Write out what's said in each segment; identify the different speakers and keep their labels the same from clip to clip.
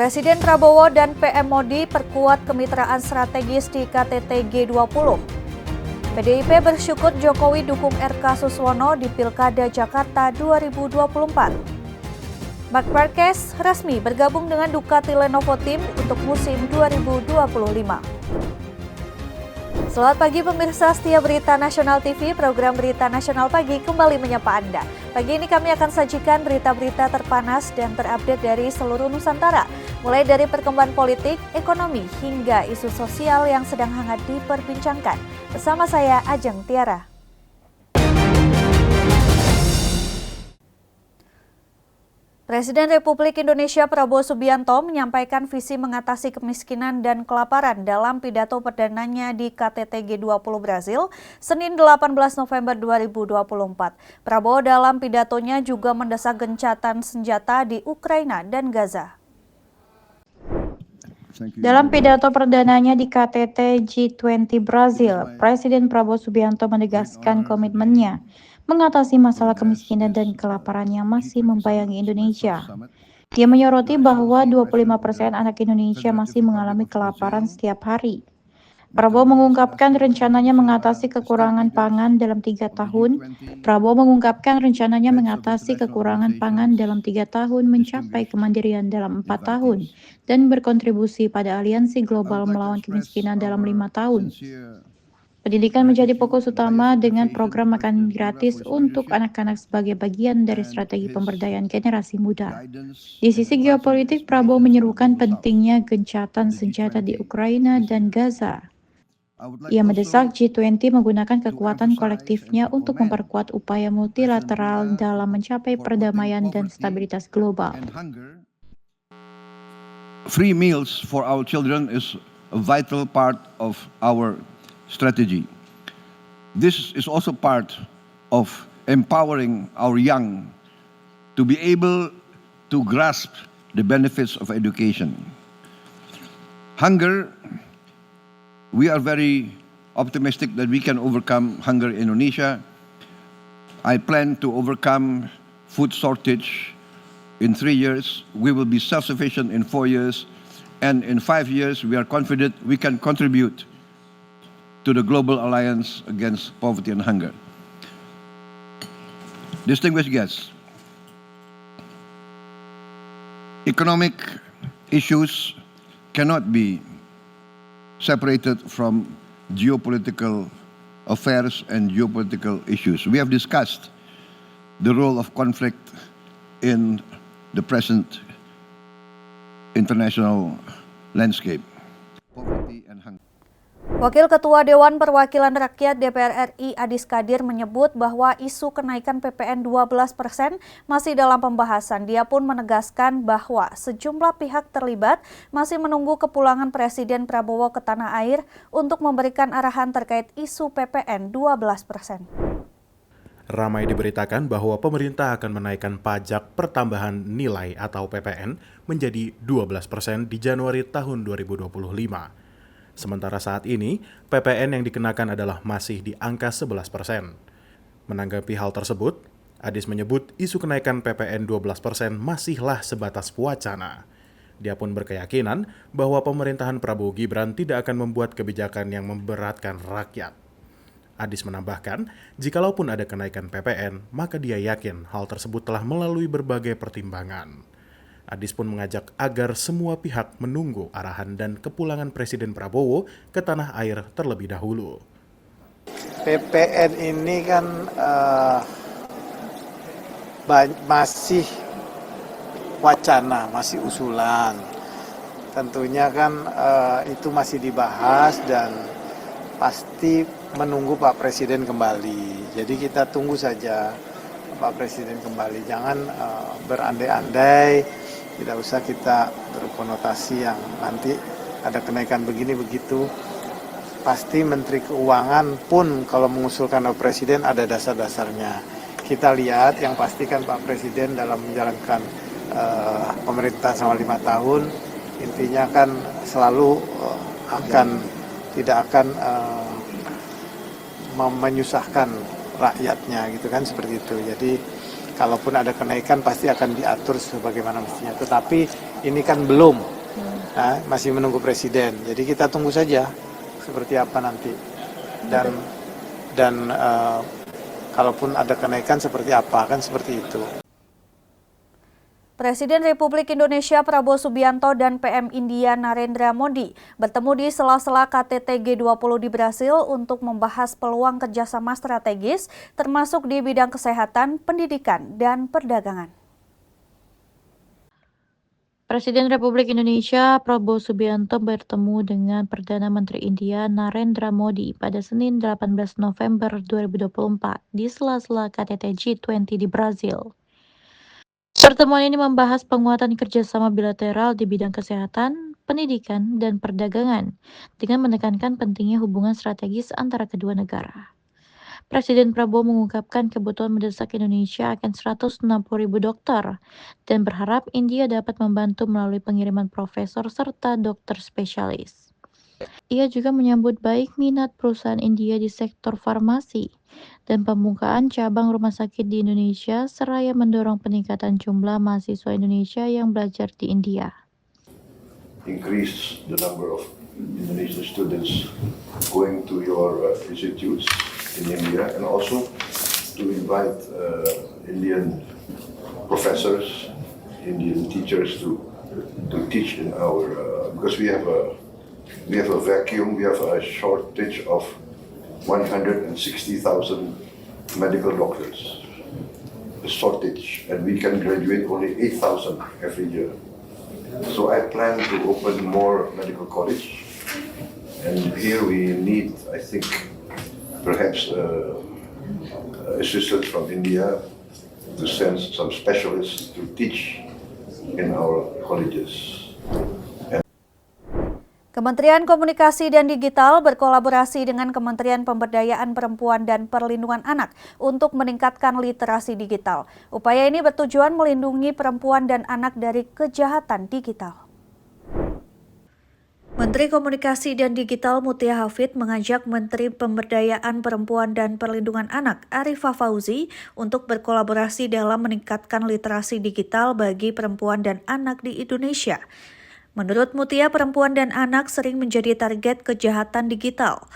Speaker 1: Presiden Prabowo dan PM Modi perkuat kemitraan strategis di KTT G20. PDIP bersyukur Jokowi dukung RK Suswono di Pilkada Jakarta 2024. Marc Marquez resmi bergabung dengan Ducati Lenovo Team untuk musim 2025. Selamat pagi pemirsa setia Berita Nasional TV, program Berita Nasional Pagi kembali menyapa Anda. Pagi ini kami akan sajikan berita-berita terpanas dan terupdate dari seluruh Nusantara, mulai dari perkembangan politik, ekonomi, hingga isu sosial yang sedang hangat diperbincangkan. Bersama saya, Ajeng Tiara. Presiden Republik Indonesia Prabowo Subianto menyampaikan visi mengatasi kemiskinan dan kelaparan dalam pidato perdananya di KTT G20 Brasil, Senin 18 November 2024. Prabowo dalam pidatonya juga mendesak gencatan senjata di Ukraina dan Gaza.
Speaker 2: Dalam pidato perdananya di KTT G20 Brasil, Presiden Prabowo Subianto menegaskan komitmennya mengatasi masalah kemiskinan dan kelaparan yang masih membayangi Indonesia. Dia menyoroti bahwa 25% anak Indonesia masih mengalami kelaparan setiap hari. Prabowo mengungkapkan rencananya mengatasi kekurangan pangan dalam 3 tahun. Prabowo mengungkapkan rencananya mengatasi kekurangan pangan dalam 3 tahun, mencapai kemandirian dalam 4 tahun, dan berkontribusi pada aliansi global melawan kemiskinan dalam 5 tahun. Pendidikan menjadi fokus utama dengan program makan gratis untuk anak-anak sebagai bagian dari strategi pemberdayaan generasi muda. Di sisi geopolitik, Prabowo menyerukan pentingnya gencatan senjata di Ukraina dan Gaza. Ia mendesak G20 menggunakan kekuatan kolektifnya untuk memperkuat upaya multilateral dalam mencapai perdamaian dan stabilitas global.
Speaker 3: Free meals for our children is a vital part of our strategy. This is also part of empowering our young to be able to grasp the benefits of education. Hunger, we are very optimistic that we can overcome hunger in Indonesia. I plan to overcome food shortage in 3 years. We will be self-sufficient in 4 years. And in 5 years, we are confident we can contribute to the Global Alliance Against Poverty and Hunger. Distinguished guests, economic issues cannot be separated from geopolitical affairs and geopolitical issues. We have discussed the role of conflict in the present international landscape. Poverty and hunger.
Speaker 1: Wakil Ketua Dewan Perwakilan Rakyat DPR RI Adis Kadir menyebut bahwa isu kenaikan PPN 12% masih dalam pembahasan. Dia pun menegaskan bahwa sejumlah pihak terlibat masih menunggu kepulangan Presiden Prabowo ke tanah air untuk memberikan arahan terkait isu PPN 12%.
Speaker 4: Ramai diberitakan bahwa pemerintah akan menaikkan pajak pertambahan nilai atau PPN menjadi 12% di Januari tahun 2025. Sementara saat ini, PPN yang dikenakan adalah masih di angka 11%. Menanggapi hal tersebut, Adis menyebut isu kenaikan PPN 12% masihlah sebatas wacana. Dia pun berkeyakinan bahwa pemerintahan Prabowo Gibran tidak akan membuat kebijakan yang memberatkan rakyat. Adis menambahkan, jikalaupun ada kenaikan PPN, maka dia yakin hal tersebut telah melalui berbagai pertimbangan. Adis pun mengajak agar semua pihak menunggu arahan dan kepulangan Presiden Prabowo ke tanah air terlebih dahulu.
Speaker 5: PPN ini kan masih wacana, masih usulan. Tentunya kan itu masih dibahas dan pasti menunggu Pak Presiden kembali. Jadi kita tunggu saja Pak Presiden kembali. Jangan berandai-andai. Tidak usah kita berkonotasi yang nanti ada kenaikan begini begitu. Pasti Menteri Keuangan pun kalau mengusulkan Pak Presiden ada dasar-dasarnya. Kita lihat yang pasti kan Pak Presiden dalam menjalankan pemerintah selama 5 tahun, intinya kan selalu tidak akan menyusahkan rakyatnya gitu kan, seperti itu. Jadi kalaupun ada kenaikan pasti akan diatur sebagaimana mestinya. Tetapi Ini kan belum, masih menunggu presiden. Jadi kita tunggu saja seperti apa nanti. Dan kalaupun ada kenaikan seperti apa, kan seperti itu.
Speaker 1: Presiden Republik Indonesia Prabowo Subianto dan PM India Narendra Modi bertemu di sela-sela KTT G20 di Brasil untuk membahas peluang kerjasama strategis termasuk di bidang kesehatan, pendidikan, dan perdagangan.
Speaker 2: Presiden Republik Indonesia Prabowo Subianto bertemu dengan Perdana Menteri India Narendra Modi pada Senin 18 November 2024 di sela-sela KTT G20 di Brasil. Pertemuan ini membahas penguatan kerjasama bilateral di bidang kesehatan, pendidikan, dan perdagangan dengan menekankan pentingnya hubungan strategis antara kedua negara. Presiden Prabowo mengungkapkan kebutuhan mendesak Indonesia akan 160.000 dokter dan berharap India dapat membantu melalui pengiriman profesor serta dokter spesialis. Ia juga menyambut baik minat perusahaan India di sektor farmasi dan pembukaan cabang rumah sakit di Indonesia seraya mendorong peningkatan jumlah mahasiswa Indonesia yang belajar di India.
Speaker 3: Increase the number of Indonesian students going to your institutes in India, and also to invite Indian professors, Indian teachers to teach in our because we have a vacuum, we have a shortage of 160,000 medical doctors, a shortage, and we can graduate only 8,000 every year. So I plan to open more medical college, and here we need, I think, perhaps assistance from India to send some specialists to teach in our colleges.
Speaker 1: Kementerian Komunikasi dan Digital berkolaborasi dengan Kementerian Pemberdayaan Perempuan dan Perlindungan Anak untuk meningkatkan literasi digital. Upaya ini bertujuan melindungi perempuan dan anak dari kejahatan digital. Menteri Komunikasi dan Digital Mutia Hafid mengajak Menteri Pemberdayaan Perempuan dan Perlindungan Anak Arifah Fauzi untuk berkolaborasi dalam meningkatkan literasi digital bagi perempuan dan anak di Indonesia. Menurut Mutia, perempuan dan anak sering menjadi target kejahatan digital.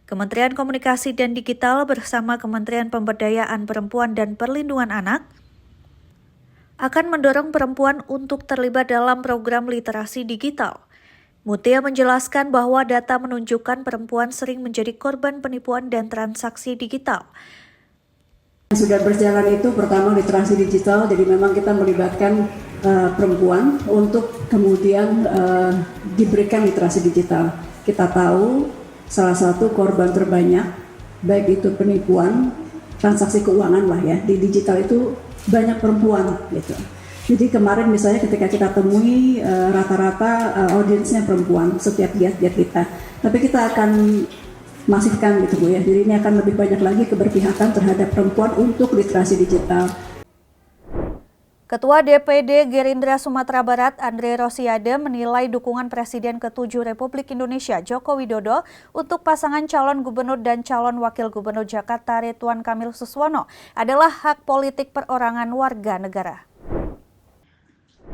Speaker 1: Kementerian Komunikasi dan Digital bersama Kementerian Pemberdayaan Perempuan dan Perlindungan Anak akan mendorong perempuan untuk terlibat dalam program literasi digital. Mutia menjelaskan bahwa data menunjukkan perempuan sering menjadi korban penipuan dan transaksi digital.
Speaker 6: Yang sudah berjalan itu pertama literasi digital, jadi memang kita melibatkan perempuan untuk kemudian diberikan literasi digital. Kita tahu salah satu korban terbanyak, baik itu penipuan, transaksi keuangan lah ya, di digital itu banyak perempuan gitu. Jadi kemarin misalnya ketika kita temui rata-rata audiensnya perempuan setiap giat-giat kita, tapi kita akan masifkan gitu Bu ya. Jadi ini akan lebih banyak lagi keberpihakan terhadap perempuan untuk literasi digital.
Speaker 1: Ketua DPD Gerindra Sumatera Barat Andre Rosiade menilai dukungan Presiden ke-7 Republik Indonesia Joko Widodo untuk pasangan calon gubernur dan calon wakil gubernur Jakarta Ridwan Kamil Suswono adalah hak politik perorangan warga negara.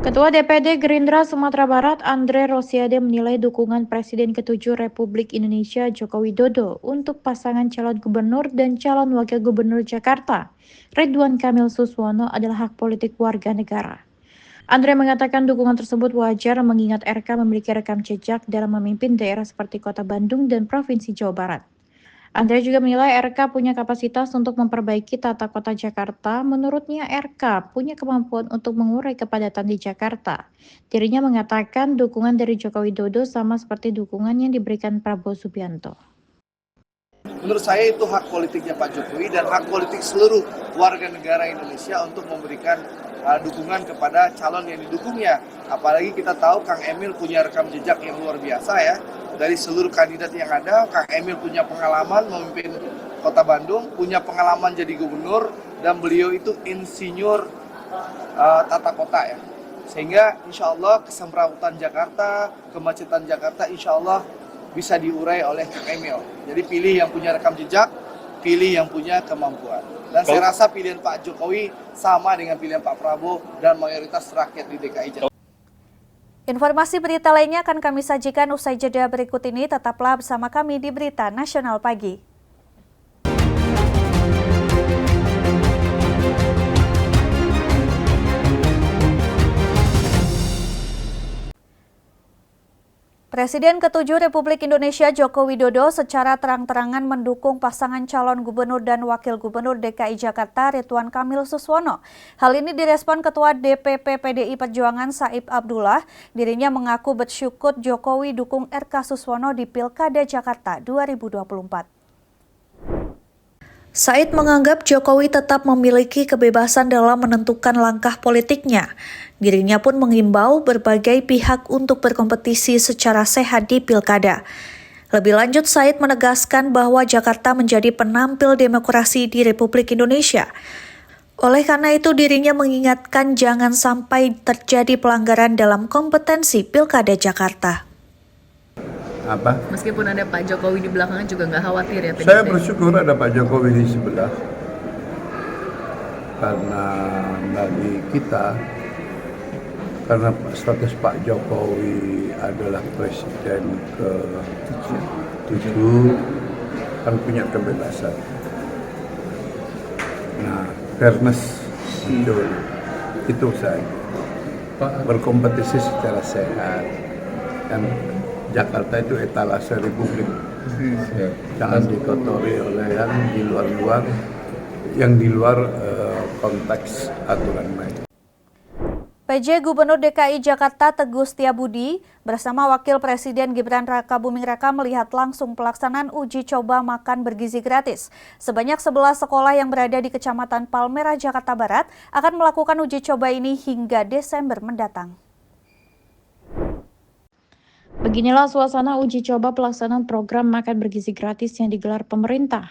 Speaker 2: Ketua DPD Gerindra Sumatera Barat Andre Rosiade menilai dukungan Presiden ke-7 Republik Indonesia Joko Widodo untuk pasangan calon gubernur dan calon wakil gubernur Jakarta Ridwan Kamil Suswono adalah hak politik warga negara. Andre mengatakan dukungan tersebut wajar mengingat RK memiliki rekam jejak dalam memimpin daerah seperti Kota Bandung dan Provinsi Jawa Barat. Andre juga menilai RK punya kapasitas untuk memperbaiki tata kota Jakarta. Menurutnya RK punya kemampuan untuk mengurai kepadatan di Jakarta. Dirinya mengatakan dukungan dari Joko Widodo sama seperti dukungan yang diberikan Prabowo Subianto.
Speaker 7: Menurut saya itu hak politiknya Pak Jokowi dan hak politik seluruh warga negara Indonesia untuk memberikan dukungan kepada calon yang didukungnya. Apalagi kita tahu Kang Emil punya rekam jejak yang luar biasa ya. Dari seluruh kandidat yang ada, Kang Emil punya pengalaman memimpin Kota Bandung, punya pengalaman jadi gubernur, dan beliau itu insinyur tata kota ya. Sehingga insya Allah kesemrawutan Jakarta, kemacetan Jakarta insya Allah bisa diurai oleh Kang Emil. Jadi pilih yang punya rekam jejak, pilih yang punya kemampuan. Dan saya rasa pilihan Pak Jokowi sama dengan pilihan Pak Prabowo dan mayoritas rakyat di DKI Jakarta.
Speaker 1: Informasi berita lainnya akan kami sajikan usai jeda berikut ini. Tetaplah bersama kami di Berita Nasional Pagi. Presiden ke-7 Republik Indonesia Joko Widodo secara terang-terangan mendukung pasangan calon gubernur dan wakil gubernur DKI Jakarta Ridwan Kamil Suswono. Hal ini direspon Ketua DPP PDI Perjuangan Said Abdullah. Dirinya mengaku bersyukur Jokowi dukung RK Suswono di Pilkada Jakarta 2024. Said menganggap Jokowi tetap memiliki kebebasan dalam menentukan langkah politiknya. Dirinya pun mengimbau berbagai pihak untuk berkompetisi secara sehat di pilkada. Lebih lanjut, Said menegaskan bahwa Jakarta menjadi penampil demokrasi di Republik Indonesia. Oleh karena itu, dirinya mengingatkan jangan sampai terjadi pelanggaran dalam kompetensi Pilkada Jakarta.
Speaker 8: Meskipun ada Pak Jokowi di belakangnya juga nggak khawatir ya PDIP?
Speaker 9: Saya bersyukur ada Pak Jokowi di sebelah. Karena bagi kita, karena status Pak Jokowi adalah presiden ke-7, kan punya kebebasan. Nah, fairness itu saya berkompetisi secara sehat. Dan Jakarta itu etalase Republik. Jangan dikotori oleh yang di luar konteks aturan main.
Speaker 1: PJ Gubernur DKI Jakarta Teguh Setiabudi bersama Wakil Presiden Gibran Rakabuming Raka melihat langsung pelaksanaan uji coba makan bergizi gratis. Sebanyak 11 sekolah yang berada di Kecamatan Palmerah, Jakarta Barat akan melakukan uji coba ini hingga Desember mendatang.
Speaker 2: Beginilah suasana uji coba pelaksanaan program makan bergizi gratis yang digelar pemerintah.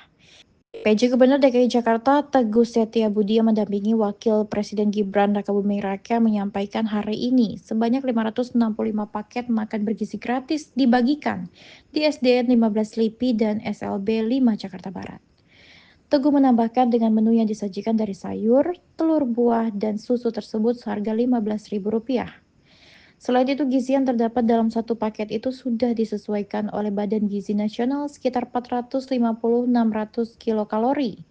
Speaker 2: PJ Gubernur DKI Jakarta Teguh Setiabudi yang mendampingi Wakil Presiden Gibran Rakabuming Raka menyampaikan hari ini sebanyak 565 paket makan bergizi gratis dibagikan di SDN 15 LIPI dan SLB 5 Jakarta Barat. Teguh menambahkan dengan menu yang disajikan dari sayur, telur, buah, dan susu tersebut seharga Rp15.000. Selain itu, gizi yang terdapat dalam satu paket itu sudah disesuaikan oleh Badan Gizi Nasional sekitar 450-600 kilokalori.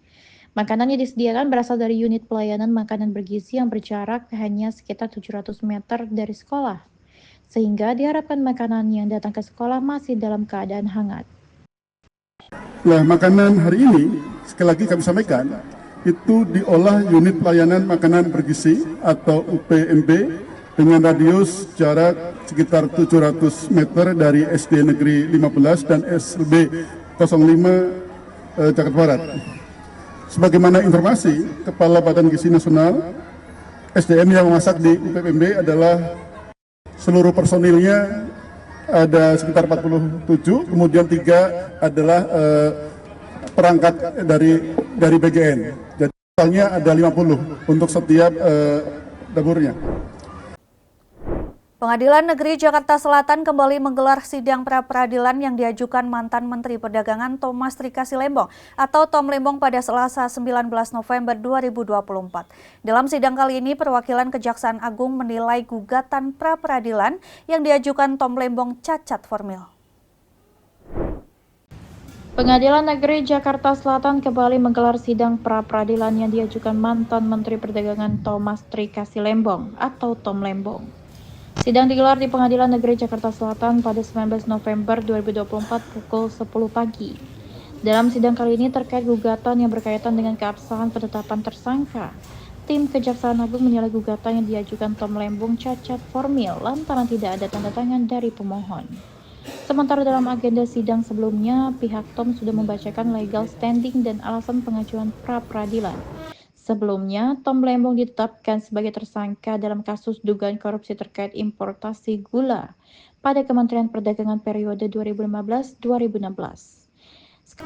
Speaker 2: Makanan yang disediakan berasal dari unit pelayanan makanan bergizi yang berjarak hanya sekitar 700 meter dari sekolah, sehingga diharapkan makanan yang datang ke sekolah masih dalam keadaan hangat.
Speaker 10: Nah, makanan hari ini, sekali lagi kami sampaikan, itu diolah unit pelayanan makanan bergizi atau UPMB dengan radius jarak sekitar 700 meter dari SD Negeri 15 dan SLB 05 Jakarta Barat. Sebagaimana informasi, Kepala Badan Gizi Nasional, SDM yang memasak di UPMB adalah seluruh personilnya ada sekitar 47, kemudian 3 adalah perangkat dari BGN. Jadi totalnya ada 50 untuk setiap dapurnya.
Speaker 1: Pengadilan Negeri Jakarta Selatan kembali menggelar sidang pra-peradilan yang diajukan mantan Menteri Perdagangan Thomas Trikasi Lembong atau Tom Lembong pada Selasa 19 November 2024. Dalam sidang kali ini, perwakilan Kejaksaan Agung menilai gugatan pra-peradilan yang diajukan Tom Lembong cacat formil.
Speaker 2: Pengadilan Negeri Jakarta Selatan kembali menggelar sidang pra-peradilan yang diajukan mantan Menteri Perdagangan Thomas Trikasi Lembong atau Tom Lembong. Sidang digelar di Pengadilan Negeri Jakarta Selatan pada 19 November 2024 pukul 10 pagi. Dalam sidang kali ini terkait gugatan yang berkaitan dengan keabsahan penetapan tersangka, tim Kejaksaan Agung menilai gugatan yang diajukan Tom Lembong cacat formil lantaran tidak ada tanda tangan dari pemohon. Sementara dalam agenda sidang sebelumnya, pihak Tom sudah membacakan legal standing dan alasan pengajuan pra-peradilan. Sebelumnya, Tom Lembong ditetapkan sebagai tersangka dalam kasus dugaan korupsi terkait importasi gula pada Kementerian Perdagangan periode 2015-2016.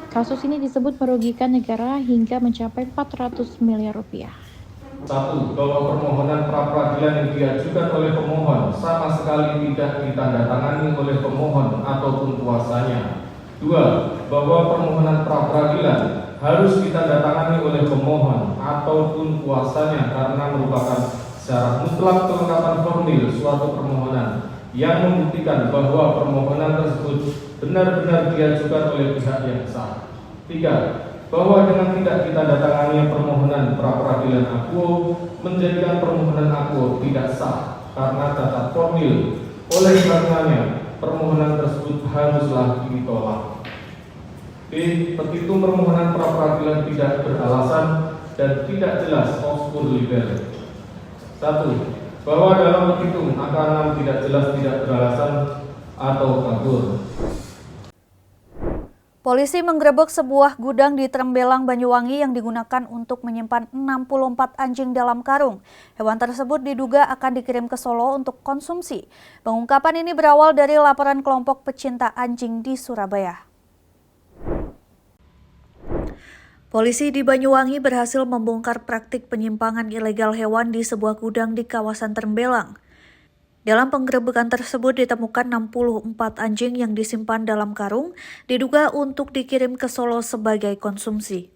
Speaker 2: Kasus ini disebut merugikan negara hingga mencapai 400 miliar rupiah.
Speaker 11: 1. Bahwa permohonan pra-peradilan yang diajukan oleh pemohon sama sekali tidak ditandatangani oleh pemohon ataupun kuasanya. 2. Bahwa permohonan pra-peradilan harus ditandatangani oleh pemohon ataupun kuasanya karena merupakan syarat mutlak kelengkapan formil suatu permohonan yang membuktikan bahwa permohonan tersebut benar-benar diajukan oleh pihak yang sah. 3. Bahwa dengan tidak ditandatangani permohonan pra-peradilan akuo menjadikan permohonan akuo tidak sah karena cacat formil. Oleh karenanya, permohonan tersebut haruslah ditolak. B. Petitum permohonan pra-peradilan tidak beralasan dan tidak jelas obskur libel. 1. Bahwa dalam petitum akan tidak jelas, tidak beralasan, atau kabur.
Speaker 1: Polisi menggerebek sebuah gudang di Trembelang, Banyuwangi yang digunakan untuk menyimpan 64 anjing dalam karung. Hewan tersebut diduga akan dikirim ke Solo untuk konsumsi. Pengungkapan ini berawal dari laporan kelompok pecinta anjing di Surabaya. Polisi di Banyuwangi berhasil membongkar praktik penyimpangan ilegal hewan di sebuah gudang di kawasan Trembelang. Dalam penggerebekan tersebut ditemukan 64 anjing yang disimpan dalam karung, diduga untuk dikirim ke Solo sebagai konsumsi.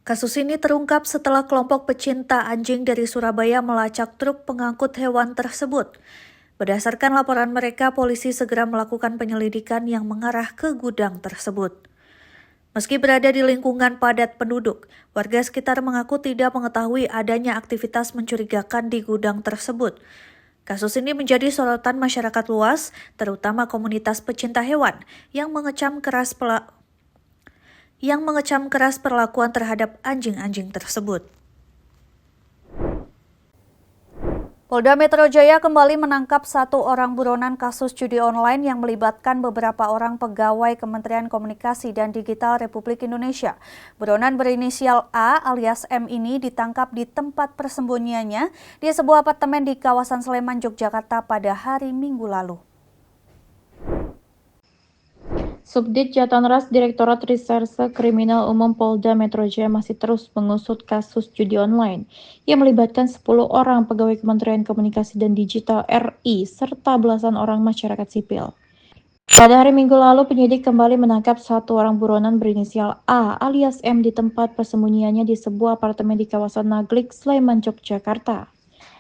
Speaker 1: Kasus ini terungkap setelah kelompok pecinta anjing dari Surabaya melacak truk pengangkut hewan tersebut. Berdasarkan laporan mereka, polisi segera melakukan penyelidikan yang mengarah ke gudang tersebut. Meski berada di lingkungan padat penduduk, warga sekitar mengaku tidak mengetahui adanya aktivitas mencurigakan di gudang tersebut. Kasus ini menjadi sorotan masyarakat luas, terutama komunitas pecinta hewan yang mengecam keras perlakuan terhadap anjing-anjing tersebut. Polda Metro Jaya kembali menangkap 1 orang buronan kasus judi online yang melibatkan beberapa orang pegawai Kementerian Komunikasi dan Digital Republik Indonesia. Buronan berinisial A alias M ini ditangkap di tempat persembunyiannya di sebuah apartemen di kawasan Sleman, Yogyakarta pada hari Minggu lalu.
Speaker 2: Subdit Jatanras Direktorat Reserse Kriminal Umum Polda Metro Jaya masih terus mengusut kasus judi online yang melibatkan 10 orang pegawai Kementerian Komunikasi dan Digital RI serta belasan orang masyarakat sipil. Pada hari Minggu lalu, penyidik kembali menangkap 1 orang buronan berinisial A alias M di tempat persembunyiannya di sebuah apartemen di kawasan Naglik, Sleman, Yogyakarta.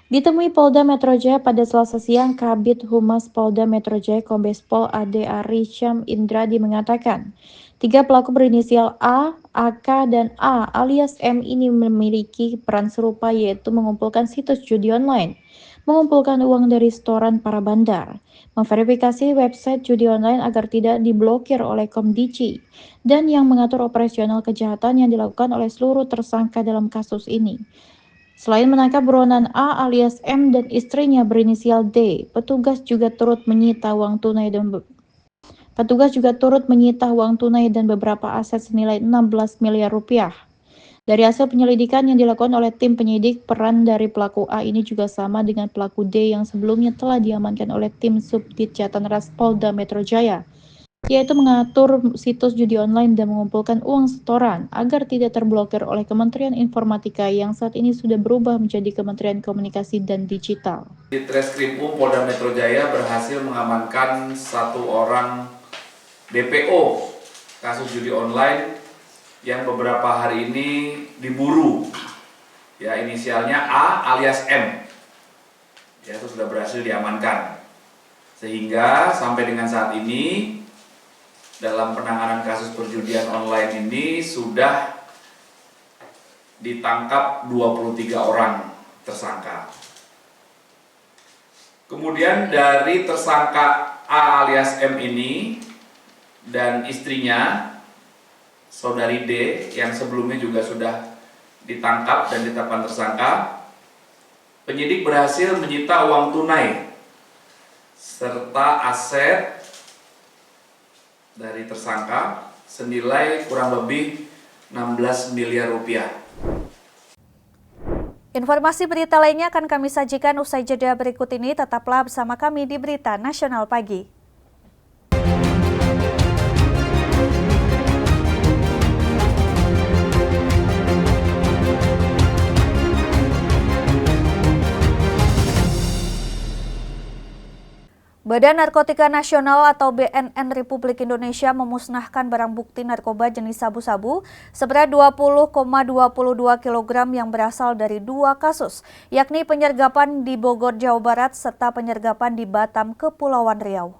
Speaker 2: Ditemui Polda Metro Jaya pada Selasa siang, Kabid Humas Polda Metro Jaya Kombes Pol Ade Ari Syam Indradi mengatakan, 3 pelaku berinisial A, AK, dan A alias M ini memiliki peran serupa yaitu mengumpulkan situs judi online, mengumpulkan uang dari setoran para bandar, memverifikasi website judi online agar tidak diblokir oleh Komdiji, dan yang mengatur operasional kejahatan yang dilakukan oleh seluruh tersangka dalam kasus ini. Selain menangkap buronan A alias M dan istrinya berinisial D, petugas juga turut menyita uang tunai dan beberapa aset senilai 16 miliar rupiah. Dari hasil penyelidikan yang dilakukan oleh tim penyidik, peran dari pelaku A ini juga sama dengan pelaku D yang sebelumnya telah diamankan oleh tim Subdit Jatanras Polda Metro Jaya, yaitu mengatur situs judi online dan mengumpulkan uang setoran agar tidak terblokir oleh Kementerian Informatika yang saat ini sudah berubah menjadi Kementerian Komunikasi dan Digital.
Speaker 12: Di Treskrimum Polda Metro Jaya berhasil mengamankan 1 orang DPO kasus judi online yang beberapa hari ini diburu. Ya, inisialnya A alias M. Ya, itu sudah berhasil diamankan. Sehingga sampai dengan saat ini dalam penanganan kasus perjudian online ini sudah ditangkap 23 orang tersangka. Kemudian dari tersangka A alias M ini dan istrinya, saudari D yang sebelumnya juga sudah ditangkap dan ditetapkan tersangka, penyidik berhasil menyita uang tunai serta aset dari tersangka senilai kurang lebih 16 miliar rupiah.
Speaker 1: Informasi berita lainnya akan kami sajikan usai jeda berikut ini. Tetaplah bersama kami di Berita Nasional Pagi. Badan Narkotika Nasional atau BNN Republik Indonesia memusnahkan barang bukti narkoba jenis sabu-sabu seberat 20,22 kg yang berasal dari 2 kasus, yakni penyergapan di Bogor, Jawa Barat, serta penyergapan di Batam, Kepulauan Riau.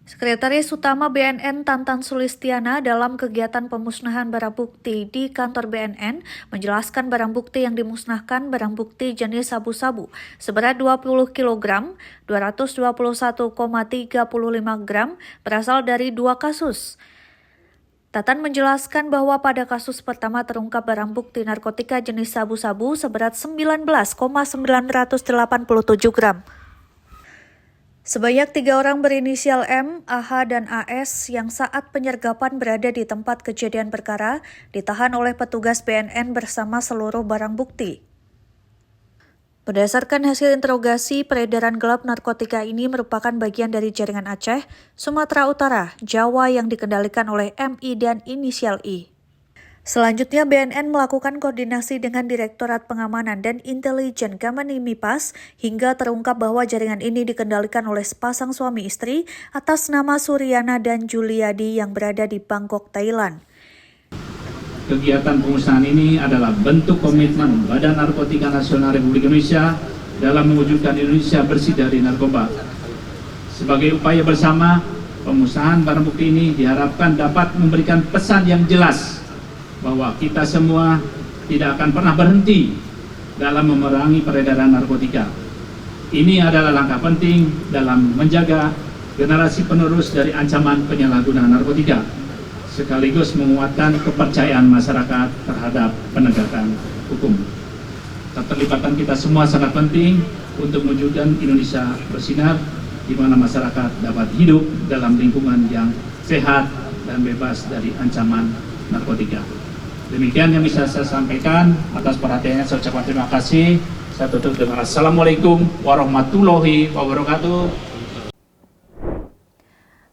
Speaker 1: Sekretaris Utama BNN Tantan Sulistiana dalam kegiatan pemusnahan barang bukti di kantor BNN menjelaskan barang bukti yang dimusnahkan barang bukti jenis sabu-sabu seberat 20 kg, 221,35 gram berasal dari 2 kasus. Tatan menjelaskan bahwa pada kasus pertama terungkap barang bukti narkotika jenis sabu-sabu seberat 19,987 gram. Sebanyak 3 orang berinisial M, AH, dan AS yang saat penyergapan berada di tempat kejadian perkara ditahan oleh petugas BNN bersama seluruh barang bukti. Berdasarkan hasil interogasi, peredaran gelap narkotika ini merupakan bagian dari jaringan Aceh, Sumatera Utara, Jawa yang dikendalikan oleh MI dan inisial I. Selanjutnya, BNN melakukan koordinasi dengan Direktorat Pengamanan dan Intelijen Kemenimipas hingga terungkap bahwa jaringan ini dikendalikan oleh sepasang suami istri atas nama Suryana dan Juliadi yang berada di Bangkok, Thailand.
Speaker 13: Kegiatan pemusnahan ini adalah bentuk komitmen Badan Narkotika Nasional Republik Indonesia dalam mewujudkan Indonesia bersih dari narkoba. Sebagai upaya bersama, pemusnahan barang bukti ini diharapkan dapat memberikan pesan yang jelas bahwa kita semua tidak akan pernah berhenti dalam memerangi peredaran narkotika. Ini adalah langkah penting dalam menjaga generasi penerus dari ancaman penyalahgunaan narkotika, sekaligus menguatkan kepercayaan masyarakat terhadap penegakan hukum. Keterlibatan kita semua sangat penting untuk mewujudkan Indonesia bersinar, di mana masyarakat dapat hidup dalam lingkungan yang sehat dan bebas dari ancaman narkotika. Demikian yang bisa saya sampaikan. Atas perhatiannya saya ucapkan terima kasih. Saya tutup dengan Assalamualaikum warahmatullahi wabarakatuh.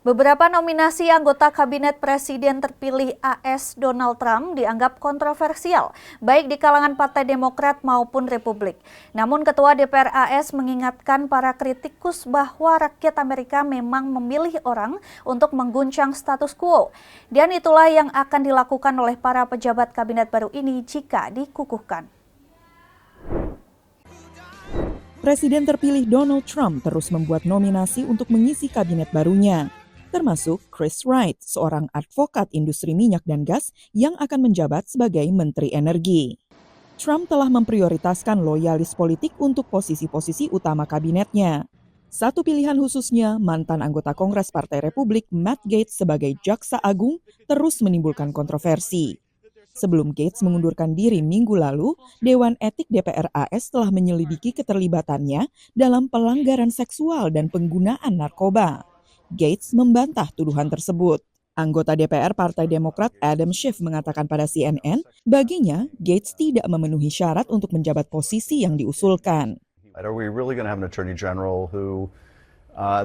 Speaker 1: Beberapa nominasi anggota Kabinet Presiden terpilih AS Donald Trump dianggap kontroversial, baik di kalangan Partai Demokrat maupun Republik. Namun Ketua DPR AS mengingatkan para kritikus bahwa rakyat Amerika memang memilih orang untuk mengguncang status quo. Dan itulah yang akan dilakukan oleh para pejabat kabinet baru ini jika dikukuhkan.
Speaker 14: Presiden terpilih Donald Trump terus membuat nominasi untuk mengisi kabinet barunya, termasuk Chris Wright, seorang advokat industri minyak dan gas yang akan menjabat sebagai Menteri Energi. Trump telah memprioritaskan loyalis politik untuk posisi-posisi utama kabinetnya. Satu pilihan khususnya, mantan anggota Kongres Partai Republik Matt Gaetz sebagai Jaksa Agung terus menimbulkan kontroversi. Sebelum Gaetz mengundurkan diri minggu lalu, Dewan Etik DPR AS telah menyelidiki keterlibatannya dalam pelanggaran seksual dan penggunaan narkoba. Gaetz membantah tuduhan tersebut. Anggota DPR Partai Demokrat Adam Schiff mengatakan pada CNN, baginya Gaetz tidak memenuhi syarat untuk menjabat posisi yang diusulkan.
Speaker 15: Are we really going to have an attorney general who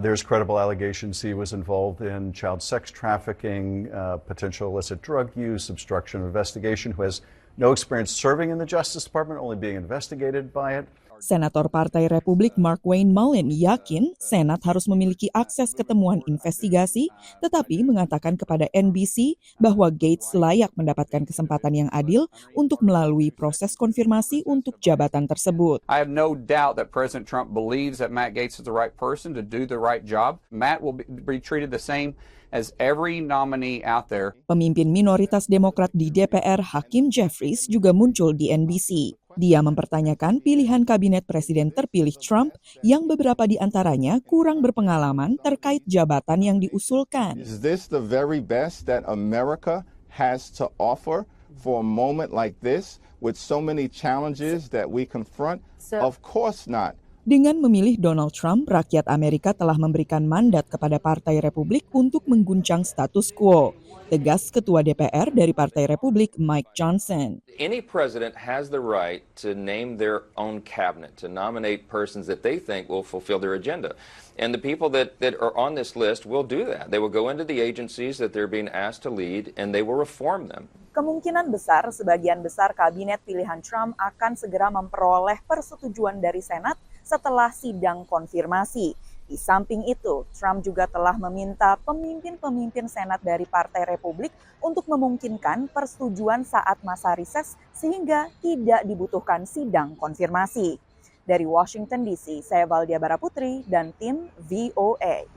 Speaker 15: there's credible allegations he was involved in child sex trafficking, potential illicit drug use, obstruction of investigation, who has no experience serving in the Justice Department, only being investigated by it?
Speaker 14: Senator Partai Republik Mark Wayne Mullin yakin Senat harus memiliki akses ke temuan investigasi, tetapi mengatakan kepada NBC bahwa Gaetz layak mendapatkan kesempatan yang adil untuk melalui proses konfirmasi untuk jabatan tersebut.
Speaker 16: I have no doubt that President Trump believes that Matt Gaetz is the right person to do the right job. Matt will be treated the same as every nominee out there.
Speaker 14: Pemimpin minoritas Demokrat di DPR, Hakeem Jeffries, juga muncul di NBC. Dia mempertanyakan pilihan kabinet presiden terpilih Trump yang beberapa di antaranya kurang berpengalaman terkait jabatan yang diusulkan.
Speaker 17: Is this the very best that America has to offer for a moment like this with so many challenges that we confront? Of course not.
Speaker 14: Dengan memilih Donald Trump, rakyat Amerika telah memberikan mandat kepada Partai Republik untuk mengguncang status quo, tegas Ketua DPR dari Partai Republik Mike Johnson.
Speaker 18: Any president has the right to name their own cabinet, to nominate persons that they think will fulfill their agenda. And the people that are on this list will do that. They will go into the agencies that they're being asked to lead and they will reform them.
Speaker 14: Kemungkinan besar sebagian besar kabinet pilihan Trump akan segera memperoleh persetujuan dari Senat setelah sidang konfirmasi. Di samping itu, Trump juga telah meminta pemimpin-pemimpin Senat dari Partai Republik untuk memungkinkan persetujuan saat masa reses sehingga tidak dibutuhkan sidang konfirmasi. Dari Washington DC, saya Valdia Baraputri dan tim VOA.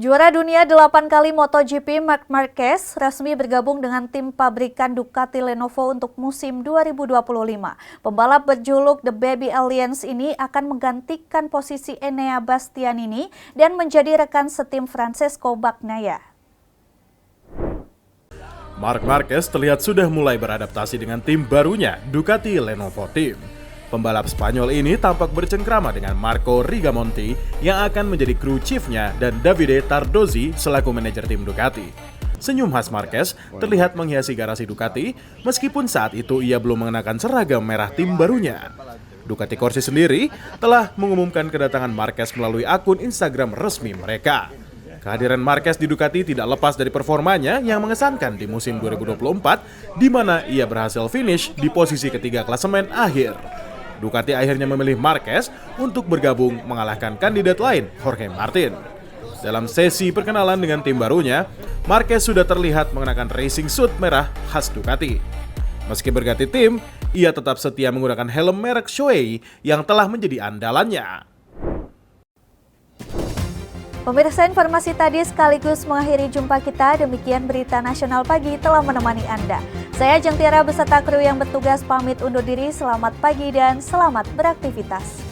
Speaker 1: Juara dunia 8 kali MotoGP Marc Marquez resmi bergabung dengan tim pabrikan Ducati Lenovo untuk musim 2025. Pembalap berjuluk The Baby Aliens ini akan menggantikan posisi Enea Bastianini dan menjadi rekan setim Francesco Bagnaia.
Speaker 4: Marc Marquez terlihat sudah mulai beradaptasi dengan tim barunya, Ducati Lenovo Team. Pembalap Spanyol ini tampak bercengkrama dengan Marco Rigamonti yang akan menjadi kru chiefnya dan Davide Tardozzi selaku manajer tim Ducati. Senyum khas Marquez terlihat menghiasi garasi Ducati meskipun saat itu ia belum mengenakan seragam merah tim barunya. Ducati Corse sendiri telah mengumumkan kedatangan Marquez melalui akun Instagram resmi mereka. Kehadiran Marquez di Ducati tidak lepas dari performanya yang mengesankan di musim 2024 di mana ia berhasil finish di posisi ketiga klasemen akhir. Ducati akhirnya memilih Marquez untuk bergabung mengalahkan kandidat lain, Jorge Martin. Dalam sesi perkenalan dengan tim barunya, Marquez sudah terlihat mengenakan racing suit merah khas Ducati. Meski berganti tim, ia tetap setia menggunakan helm merek Shoei yang telah menjadi andalannya.
Speaker 1: Pemirsa, informasi tadi sekaligus mengakhiri jumpa kita. Demikian Berita Nasional Pagi telah menemani Anda. Saya Jeng Tiara beserta kru yang bertugas pamit undur diri. Selamat pagi dan selamat beraktivitas.